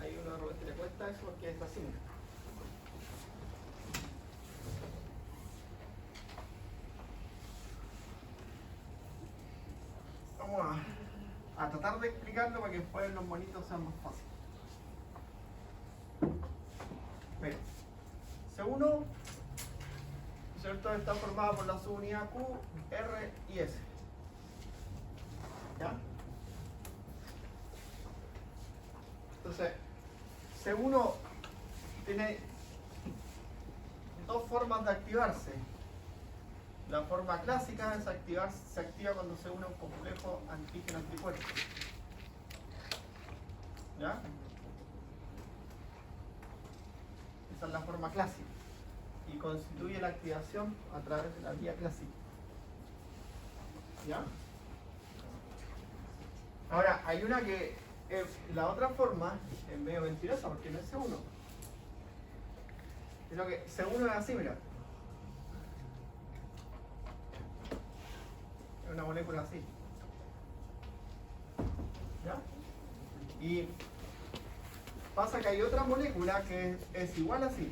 ahí un error que le cuesta eso porque es así. Vamos a tratar de explicarlo para que después los monitos sean más fáciles. Bueno, C1, ¿cierto?, está formada por la subunidad Q, R y S. ¿Ya? Entonces, C1 tiene dos formas de activarse. La forma clásica es se activa cuando se une un complejo antígeno-anticuerpo. ¿Ya? Esa es la forma clásica. Y constituye la activación a través de la vía clásica. ¿Ya? Ahora, hay una que la otra forma es medio mentirosa porque no es C1. Sino que C1 es así, mira. Es una molécula así. ¿Ya? Y pasa que hay otra molécula que es igual así.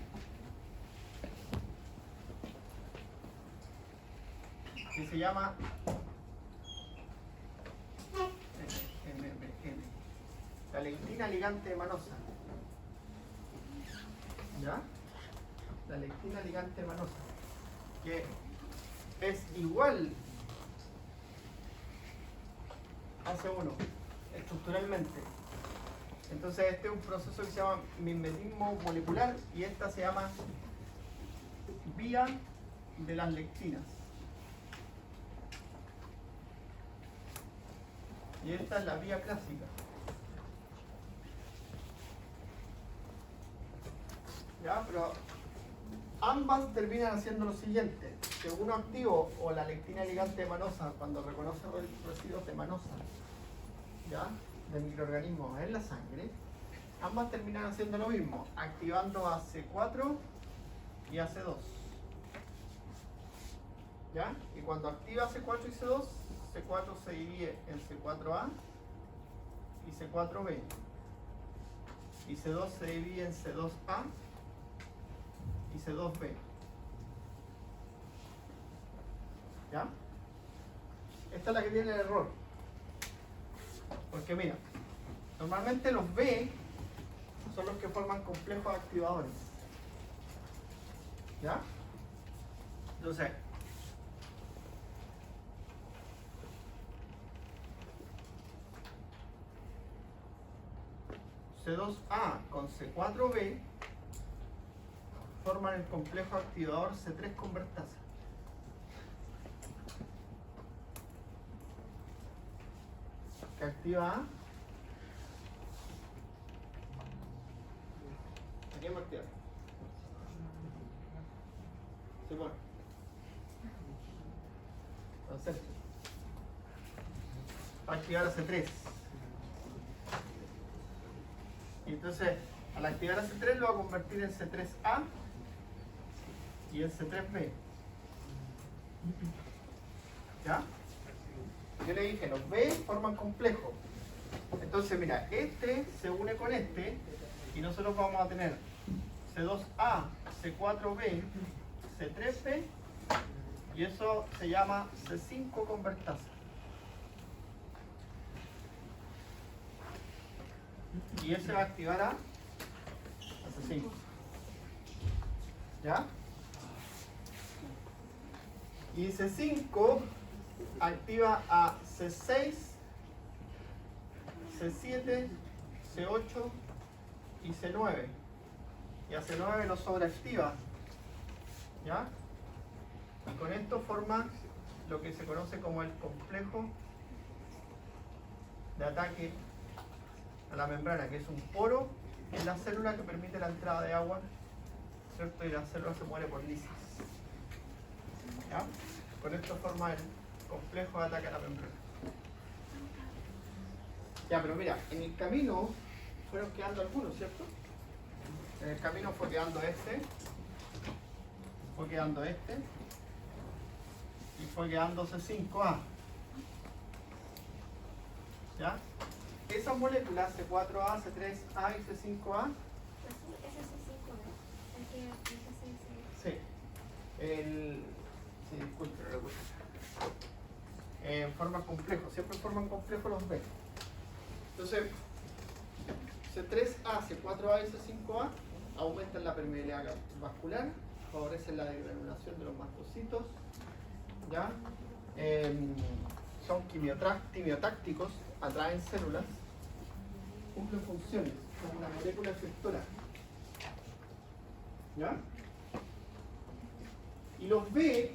Que se llama la lectina ligante manosa. ¿Ya? La lectina ligante manosa. Que es igual a C1 estructuralmente. Entonces este es un proceso que se llama mimetismo molecular y esta se llama vía de las lectinas. Y esta es la vía clásica. ¿Ya? Pero ambas terminan haciendo lo siguiente. C1 activo o la lectina ligante manosa, cuando reconoce residuos de manosa, ¿ya?, de microorganismos en la sangre, ambas terminan haciendo lo mismo, activando a C4 y a C2. ¿Ya? Y cuando activa C4 y C2, C4 se divide en C4A y C4B. Y C2 se divide en C2A y C2B. ¿Ya? Esta es la que tiene el error. Porque mira, normalmente los B son los que forman complejos activadores. ¿Ya? Entonces, C2A con C4B forman el complejo activador C3 convertasa. Que activa A. ¿A quién va a activar? Se pone. Entonces, va a activar a C3. Y entonces, al activar a C3 lo va a convertir en C3A y en C3B. ¿Ya? Yo le dije, los B forman complejo. Entonces, mira, este se une con este y nosotros vamos a tener C2A, C4B, C3B y eso se llama C5 convertasa. Y ese va a activar a C5. ¿Ya? Y C5 activa a C6, C7, C8 y C9. Y a C9 lo sobreactiva. ¿Ya? Y con esto forma lo que se conoce como el complejo de ataque a la membrana, que es un poro en la célula que permite la entrada de agua, ¿cierto? Y la célula se muere por lisis. ¿Ya? Con esto forma el complejo de ataque a la membrana. Ya, pero mira, en el camino fueron quedando algunos, ¿cierto? En el camino fue quedando este, y fue quedando C5A. ¿Ya? Esas moléculas C4A, C3A y C5A. Ese es C5, ¿no? El que Sí. Sí, disculpe, no lo puse. Forman complejos, siempre forman complejos los B. Entonces, C3A, C4A y C5A aumentan la permeabilidad vascular, favorecen la degranulación de los mastocitos, ¿ya? Son quimiotácticos, atraen células, cumplen funciones como una molécula efectora, ¿ya? Y los B,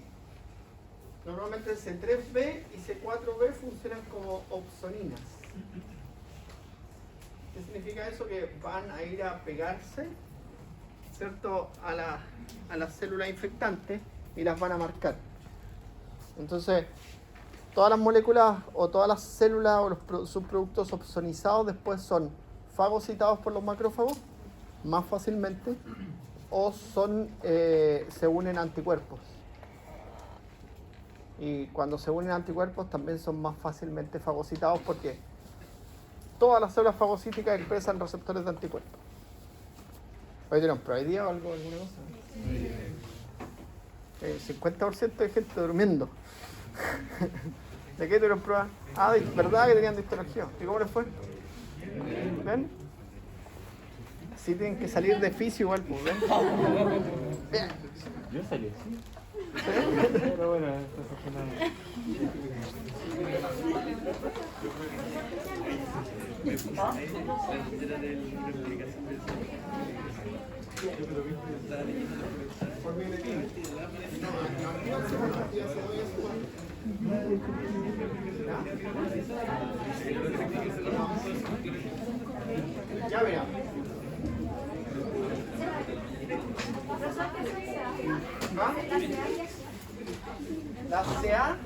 normalmente el C3B y C4B funcionan como opsoninas. ¿Qué significa eso? Que van a ir a pegarse, ¿cierto?, a la célula infectante y las van a marcar. Entonces, todas las moléculas o todas las células o los subproductos opsonizados después son fagocitados por los macrófagos más fácilmente o se unen anticuerpos. Y cuando se unen anticuerpos también son más fácilmente fagocitados porque todas las células fagocíticas expresan receptores de anticuerpos. ¿Hoy tienen prueba hoy día o alguna cosa? 50% de gente durmiendo. ¿De qué tuvieron prueba? Ah, ¿verdad que tenían distorsión? ¿Y cómo les fue? ¿Ven? Sí tienen que salir de fisio igual, pues, ¿ven? Bien. Yo salí así. ¿Sí? Pero bueno, esto es nada. Por mi bebé. Ya verá. ¿Ah? La CA,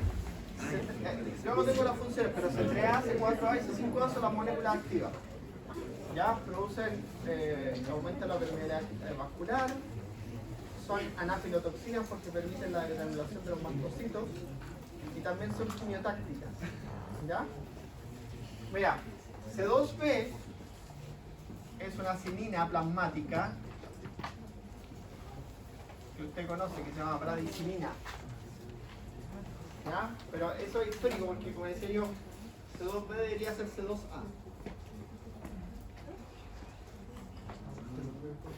yo no tengo las funciones, pero C3A, C4A y C5A son las moléculas activas. Ya producen, aumentan la permeabilidad vascular, son anafilotoxinas porque permiten la degranulación de los mastocitos y también son quimiotácticas. ¿Ya? Mira, C2B es una cinina plasmática que usted conoce, que se llama bradicinina. ¿Ya? Pero eso es histórico porque, como decía yo, C2B debería ser C2A.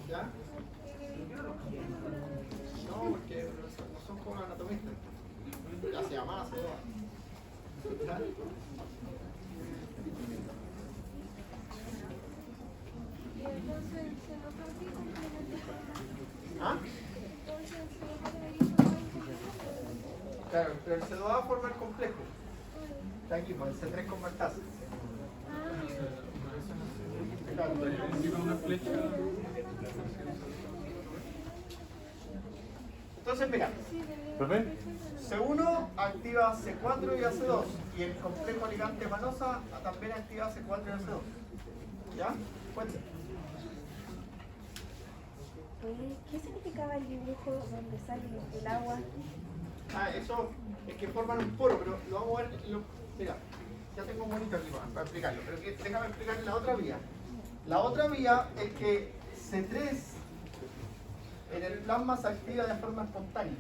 ¿Ya? No, porque no son como anatomistas. Ya se llamaba C2A. ¿Ya? Y entonces se lo partí completamente. ¿Ah? Entonces se lo debería formar un complejo. Claro, pero el C2A forma el complejo. Está aquí, pues el C3 convertasa. Claro. Entonces, mira, ¿Profe? C1 activa C4 y AC2 y el complejo ligante manosa también activa C4 y AC2. ¿Ya? Cuéntame. ¿Qué significaba el dibujo donde sale el agua? Ah, eso es que forman un poro, pero lo vamos a ver. Mira, ya tengo un monito aquí para explicarlo, pero déjame explicar la otra vía. La otra vía es que C3 en el plasma se activa de forma espontánea.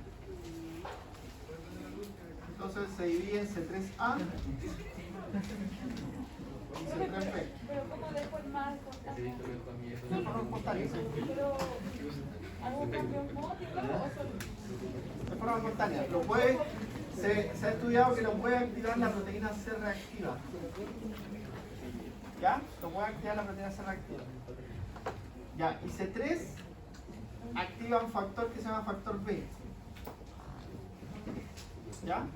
Entonces se divide en C3A y C3B. Pero ¿cómo después más espontáneo? De forma espontánea, sí. ¿Algún cambio osmótico o solo? De forma espontánea. Se ha estudiado que lo puede activar la proteína C reactiva. ¿Ya? Lo puede activar la proteína C reactiva. Ya, y C3 activa un factor que se llama factor B. ¿Ya?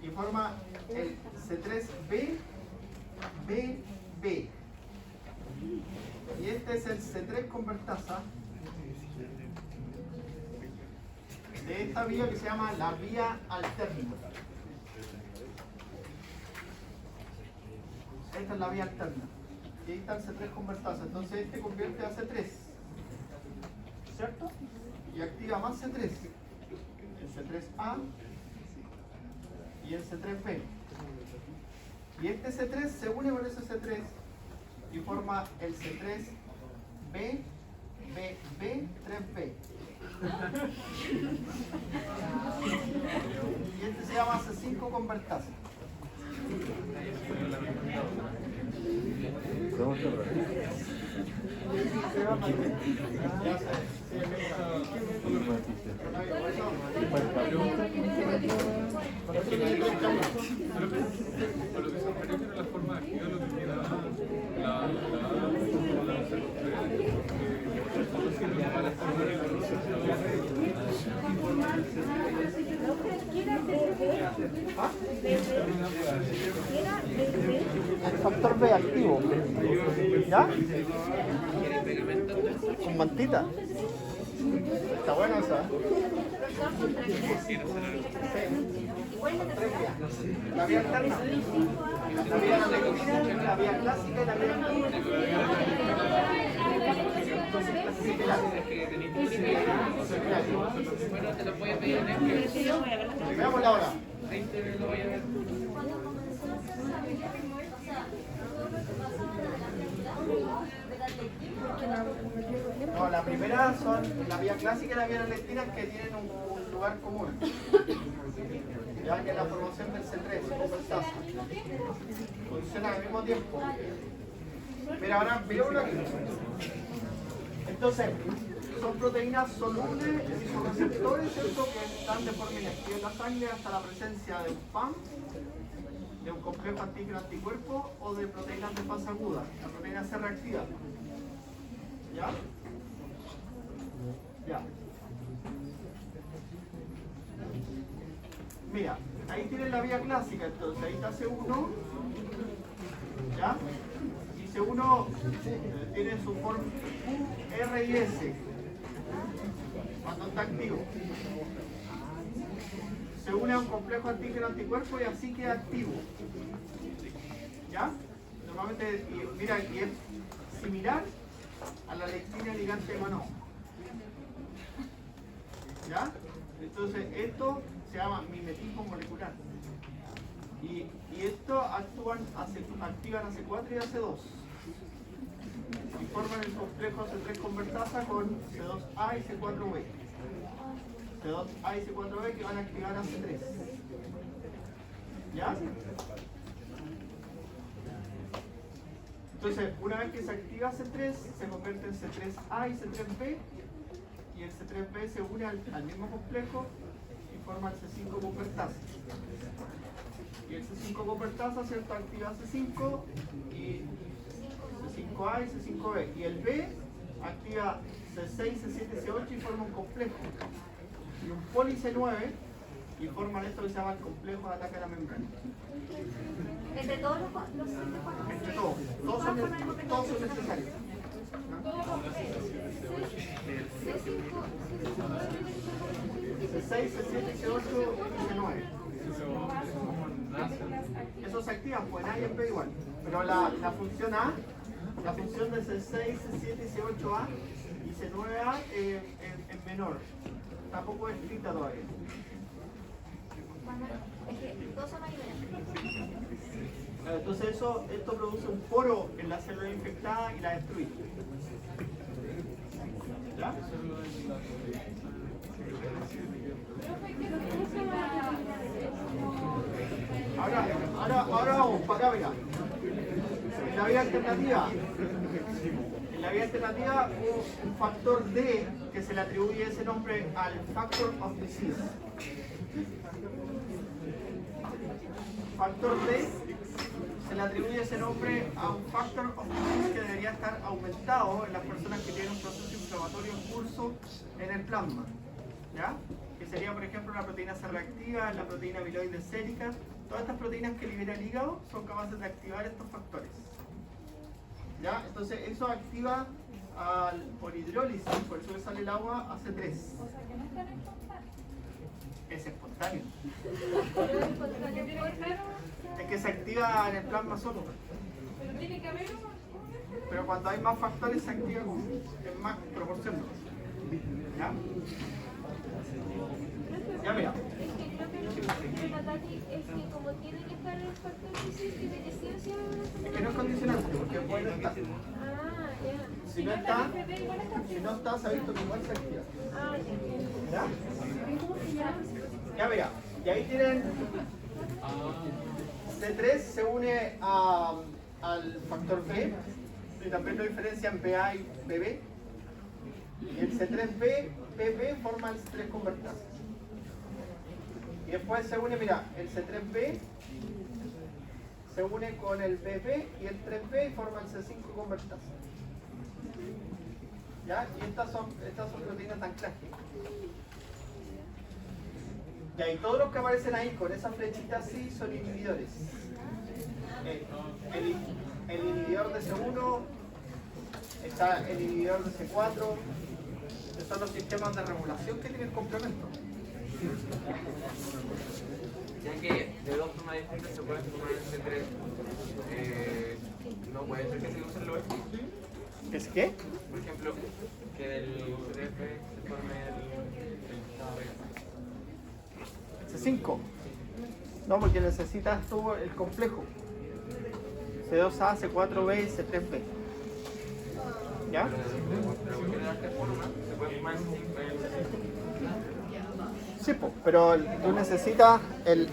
Y forma el C3B, B. Y este es el C3 convertasa de esta vía que se llama la vía alterna. Esta es la vía alterna. Y ahí está el C3 convertasa. Entonces este convierte a C3. ¿Cierto? Y activa más C3. El C3A y el C3B. Y este C3 se une con ese C3 y forma el C3B, 3B. Y este se llama C5 convertasa. Ya sé. Por lo que se refiere a la forma de activar lo que queda El factor B activo. ¿Ya? Con mantita. Está bueno esa. La vía alterna. La vía lectina, la vía clásica y la vía Bueno, te lo voy a pedir en el que... Veámosla ahora. 20 lo voy a ver. Cuando comenzó a hacer esa vida, o sea, todo lo que pasaba de la lectina. No, la primera son la vía clásica y la vía lectina que tienen un lugar común. Ya que es la formación del C3, convertasa. Funcionan al mismo tiempo. Mira, ahora veámoslo aquí. Entonces, son proteínas solubles en isoreceptores, ¿cierto? Que están de forma inactiva en la sangre hasta la presencia de un PAM, de un complejo antígeno anticuerpo o de proteínas de fase aguda, la proteína C reactiva. ¿Ya? Ya. Mira, ahí tienen la vía clásica, entonces ahí está C1, ¿ya? Y C1 tiene su forma Q, R y S, cuando está activo. Se une a un complejo antígeno anticuerpo y así queda activo. ¿Ya? Normalmente, mira, y es similar a la lectina ligante de Manón. ¿Ya? Entonces, esto se llama mimetismo molecular. Y esto activan a C4 y a C2. Y forman el complejo C3 convertasa con C2A y C4B. C2A y C4B que van a activar a C3. ¿Ya? Entonces, una vez que se activa C3, se convierte en C3A y C3B. Y el C3B se une al mismo complejo y forma el C5 convertasa. Y el C5 convertasa, ¿cierto? Activa C5 y C5A y C5B. Y el B activa C6, C7, C8 y forma un complejo. Y un poli C9 y forman esto que se llama el complejo de ataque a la membrana. Entre todos los Entre todos son necesarios. C6, C7, C8 y C9. Esos se activan, pues en A y en B igual. Pero la función A, la función de C6, C7 y C8A y C9A es menor. Tampoco es escrita todavía. Es que todos son diferentes. Entonces esto produce un poro en la célula infectada y la destruye. ¿Ya? Ahora vamos para acá, mira. la vía alternativa. En la vía alternativa un factor D que se le atribuye ese nombre al factor of disease. Factor D se le atribuye ese nombre a un factor of disease que debería estar aumentado en las personas que tienen un proceso inflamatorio en curso en el plasma. ¿Ya? Que sería, por ejemplo, la proteína C reactiva, la proteína amiloide sérica. Todas estas proteínas que libera el hígado son capaces de activar estos factores. ¿Ya? Entonces eso activa por hidrólisis, por eso que sale el agua a C3. O sea, que no es tan espontáneo. Es espontáneo. Pero es espontáneo Es que se activa en el plasma solo. Pero tiene que haber uno. Pero cuando hay más factores se activa en más proporción. ¿Ya? Ya mira. Es que creo que lo que dice la Tati es que como tiene que estar el factor disease, tiene que sí o sí Es que no es condicionante, porque puede estar. Ah, ya. Si no está, se ha visto que igual se activa. Ah, ya. ¿Ya? Ya mira, y ahí tienen C3 se une al factor B y también lo diferencian BA y BB. Y el C3B, BB forma el C3 convertase. Y después se une, mira, el C3B se une con el BB y el 3B y forma el C5 convertase. ¿Ya? Y estas son proteínas de anclaje. Y ahí todos los que aparecen ahí con esa flechita así son inhibidores. El inhibidor de C1, está el inhibidor de C4, que son los sistemas de regulación que tienen complemento. Ya que de dos formas distintas se puede formar el C3, no puede ser que se use el OS. ¿Es qué? Por ejemplo, que del C3B se forme el C5. No, porque necesitas tú el complejo. C2A, C4B y C3B. ¿Ya? Pero cualquiera de estas formas se puede formar el C5. Sí, pero tú necesitas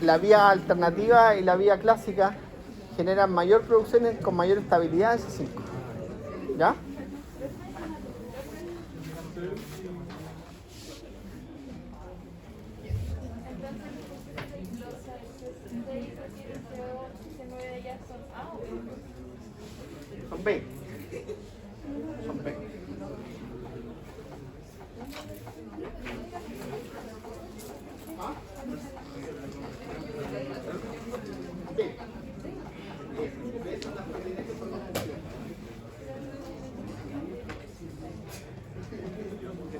la vía alternativa y la vía clásica generan mayor producción con mayor estabilidad de C5. ¿Ya? Son B. Son B. ¿Ah? B. B son las proteínas que forman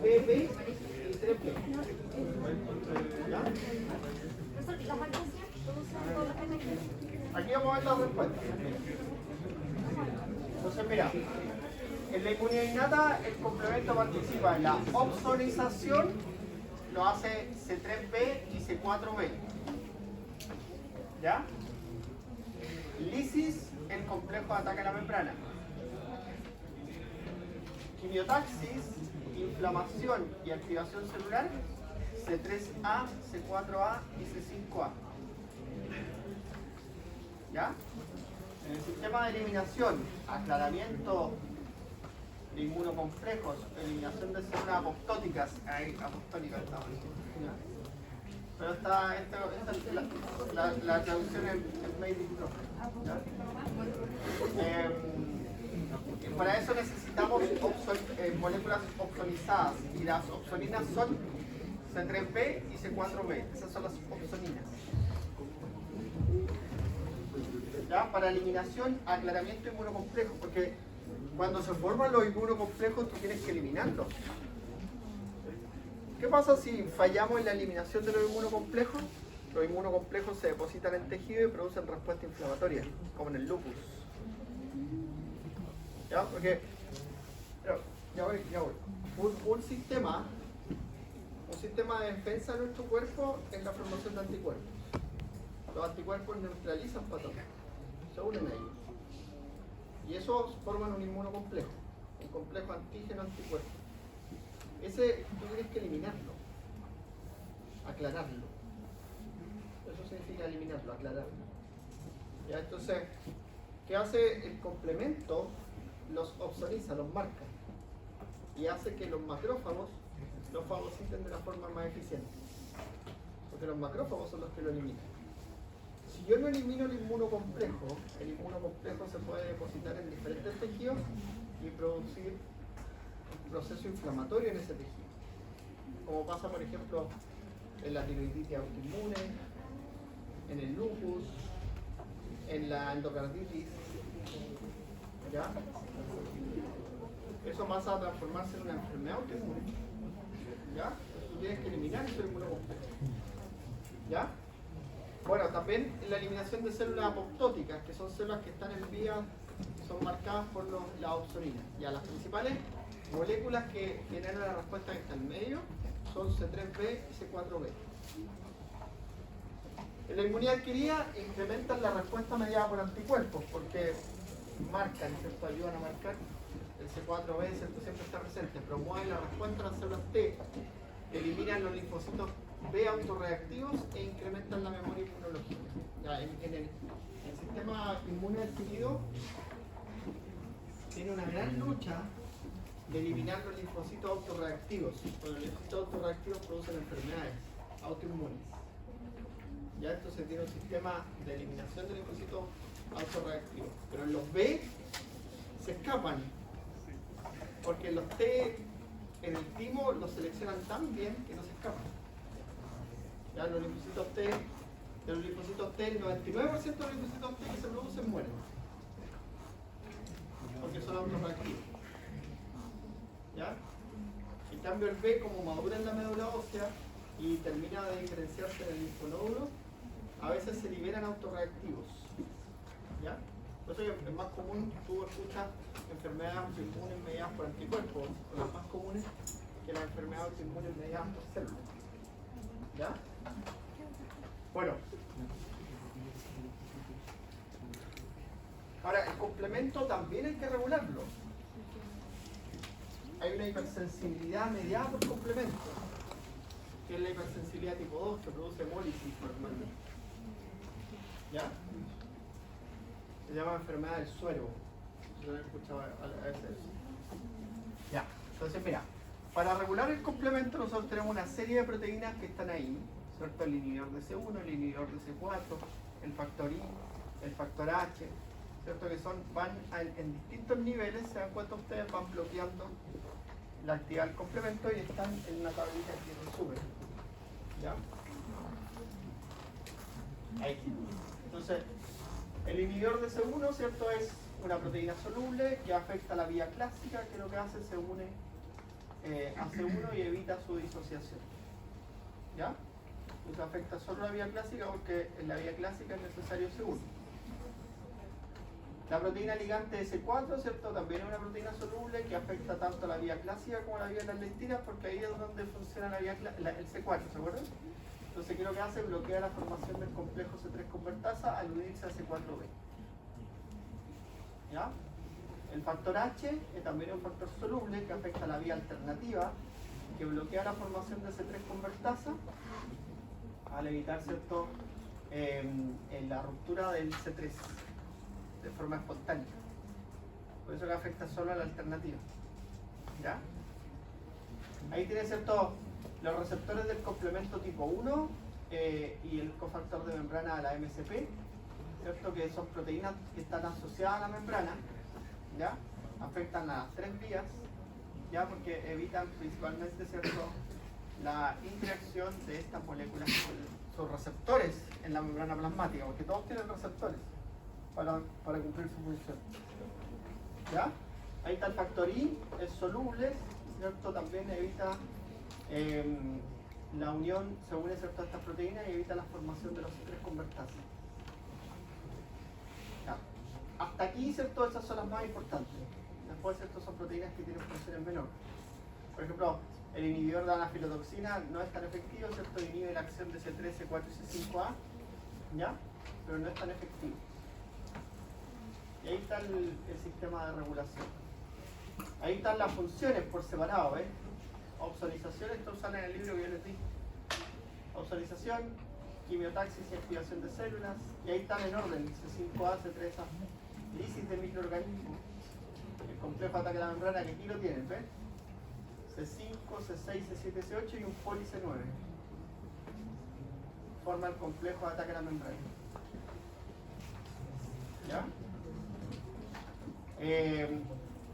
B, B y 3B. ¿Ya? Aquí vamos a ver la respuesta. Entonces, mira, en la inmunidad innata el complemento participa en la opsonización, lo hace C3B y C4B. ¿Ya? Lisis, el complejo ataca la membrana. Quimiotaxis, inflamación y activación celular, C3A, C4A y C5A. ¿Ya? En el sistema de eliminación, aclaramiento de inmunocomplejos, eliminación de células apoptóticas, ahí apoptóticas estaba. Pero la traducción es made in Pro. Para eso necesitamos moléculas opsonizadas y las opsoninas son C3B y C4B, esas son las opsoninas. ¿Ya? Para eliminación, aclaramiento inmunocomplejo, porque cuando se forman los inmunocomplejos tú tienes que eliminarlos. ¿Qué pasa si fallamos en la eliminación de los inmunocomplejos? Los inmunocomplejos se depositan en tejido y producen respuesta inflamatoria, como en el lupus. ¿Ya? Porque, ya voy. Un sistema de defensa de nuestro cuerpo es la formación de anticuerpos. Los anticuerpos neutralizan patógenos, se unen a ellos. Y esos forman un inmunocomplejo, un complejo antígeno-anticuerpo. Ese tú tienes que eliminarlo, aclararlo. Eso significa eliminarlo, aclararlo. ¿Ya? Entonces, ¿Qué hace el complemento? Los opsoniza, los marca. Y hace que los macrófagos los fagociten de la forma más eficiente. Porque los macrófagos son los que lo eliminan. Si yo no elimino el inmunocomplejo se puede depositar en diferentes tejidos y producir un proceso inflamatorio en ese tejido. Como pasa, por ejemplo, en la tiroiditis autoinmune, en el lupus, en la endocarditis. ¿Ya? Eso pasa a transformarse en una enfermedad autoinmune. ¿Ya? Tú tienes que eliminar ese inmunocomplejo. ¿Ya? Bueno, también la eliminación de células apoptóticas, que son células que están en vía, son marcadas por la opsonina. Ya, las principales moléculas que generan la respuesta que está en medio son C3b y C4b. En la inmunidad adquirida incrementan la respuesta mediada por anticuerpos, porque marcan, ¿cierto? Ayudan a marcar. El C4b, ¿cierto? Siempre está presente, promueven la respuesta a las células T, eliminan los linfocitos B autorreactivos e incrementan la memoria inmunológica. Ya, en el sistema inmune adquirido tiene una gran lucha de eliminar los linfocitos autorreactivos. Porque los linfocitos autorreactivos producen enfermedades autoinmunes. Ya, entonces tiene un sistema de eliminación de linfocitos autorreactivos. Pero en los B se escapan. Porque los T en el timo los seleccionan tan bien que no se escapan. Ya, los linfocitos T, de los linfocitos T, el 99% de los linfocitos T que se producen mueren. Porque son autorreactivos. ¿Ya? En cambio el B, como madura en la médula ósea y termina de diferenciarse en el linfonódulo, a veces se liberan autorreactivos. ¿Ya? Por eso es más común, tú escuchas enfermedades autoinmunes mediadas por anticuerpos, son las más comunes que las enfermedades autoinmunes mediadas por células. ¿Ya? Bueno. Ahora, el complemento también hay que regularlo. Hay una hipersensibilidad mediada por complemento, que es la hipersensibilidad tipo 2, que produce hemólisis normalmente. ¿Ya? Se llama enfermedad del suero. Yo lo he escuchado a veces. Ya, entonces mira, para regular el complemento nosotros tenemos una serie de proteínas que están ahí, ¿cierto? El inhibidor de C1, el inhibidor de C4, el factor I, el factor H, ¿cierto? Que van en distintos niveles, se dan cuenta ustedes, van bloqueando la actividad del complemento y están en una tablita que resumen. ¿Ya? Ahí. Entonces, el inhibidor de C1, ¿cierto? Es una proteína soluble que afecta la vía clásica, que lo que hace se une a C1 y evita su disociación. ¿Ya? Entonces afecta solo la vía clásica porque en la vía clásica es necesario C1. La proteína ligante de C4, ¿cierto? También es una proteína soluble que afecta tanto la vía clásica como la vía de las lectinas, porque ahí es donde funciona el C4, ¿se acuerdan? Entonces, ¿qué es lo que hace? Bloquea la formación del complejo C3 convertasa al unirse a C4b. ¿Ya? El factor H, que también es un factor soluble que afecta la vía alternativa, que bloquea la formación de C3 convertasa al evitar, ¿cierto? En la ruptura del C3 de forma espontánea. Por eso que afecta solo a la alternativa. ¿Ya? Ahí tiene, ¿cierto? Los receptores del complemento tipo 1 y el cofactor de membrana a la MCP, ¿cierto? Que son proteínas que están asociadas a la membrana, ¿ya? Afectan a las tres vías, ¿ya? Porque evitan principalmente, ¿cierto? La interacción de estas moléculas con sus receptores en la membrana plasmática, porque todos tienen receptores para cumplir su función. ¿Ya? Ahí está el factor I, es soluble, ¿cierto? También evita la unión, se une, ¿cierto?, a estas proteínas y evita la formación de los C3 convertasas. ¿Ya? Hasta aquí, ¿cierto? Esas son las más importantes. Después, ¿cierto? Son proteínas que tienen funciones menores. Por ejemplo, el inhibidor de la anafilotoxina no es tan efectivo, ¿cierto? Inhibe la acción de C3, C4 y C5A, ¿ya? Pero no es tan efectivo. Y ahí está el sistema de regulación. Ahí están las funciones por separado, ¿ves? Opsonización, esto sale en el libro que yo les di. Opsonización, quimiotaxis y activación de células. Y ahí están en orden, C5A, C3A. lisis de microorganismos. El complejo de ataque a la membrana que aquí lo tienen, ¿ves? C5, C6, C7, C8 y un poli C9. Forma el complejo de ataque a la membrana. ¿Ya?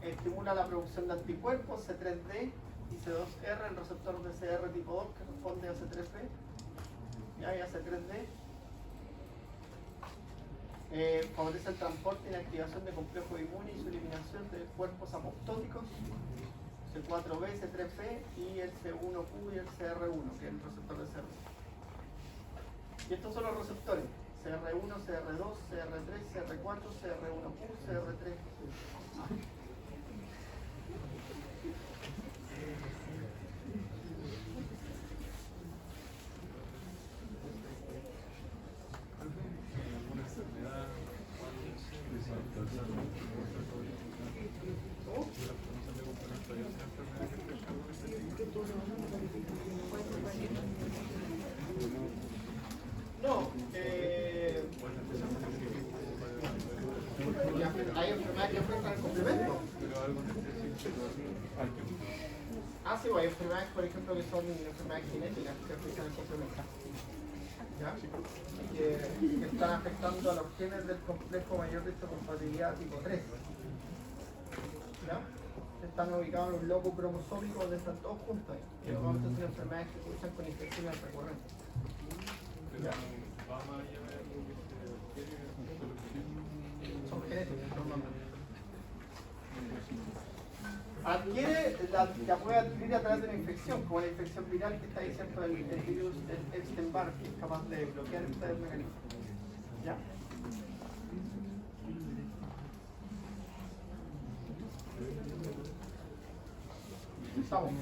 Estimula la producción de anticuerpos C3D y C2R, el receptor BCR tipo 2 que responde a C3B. ¿Ya? Y a C3D. Favorece el transporte y la activación de complejos inmunes y su eliminación de cuerpos apoptóticos C4B, C3B y el C1Q y el CR1, que es el receptor de CR. Y estos son los receptores: CR1, CR2, CR3, CR4, CR1Q, CR3. ¿Alguna enfermedad? No, hay enfermedades que afectan el complemento. Pero algo en específico. Ah, sí, hay enfermedades, por ejemplo, que son enfermedades genéticas que afectan el complemento. ¿Ya? Que están afectando a los genes del complejo mayor de histocompatibilidad tipo 3. ¿Ya? Están ubicados en un loco cromosómico donde están todos juntos ahí. Que normalmente son enfermedades que cursan con infecciones recurrentes. Pero va más allá de algo que se quiere. Son genéticos normalmente. La puede adquirir a través de una infección, como la infección viral que está ahí cerca del virus del Epstein-Barr, que es capaz de bloquear este mecanismo. ¿Ya? Estamos.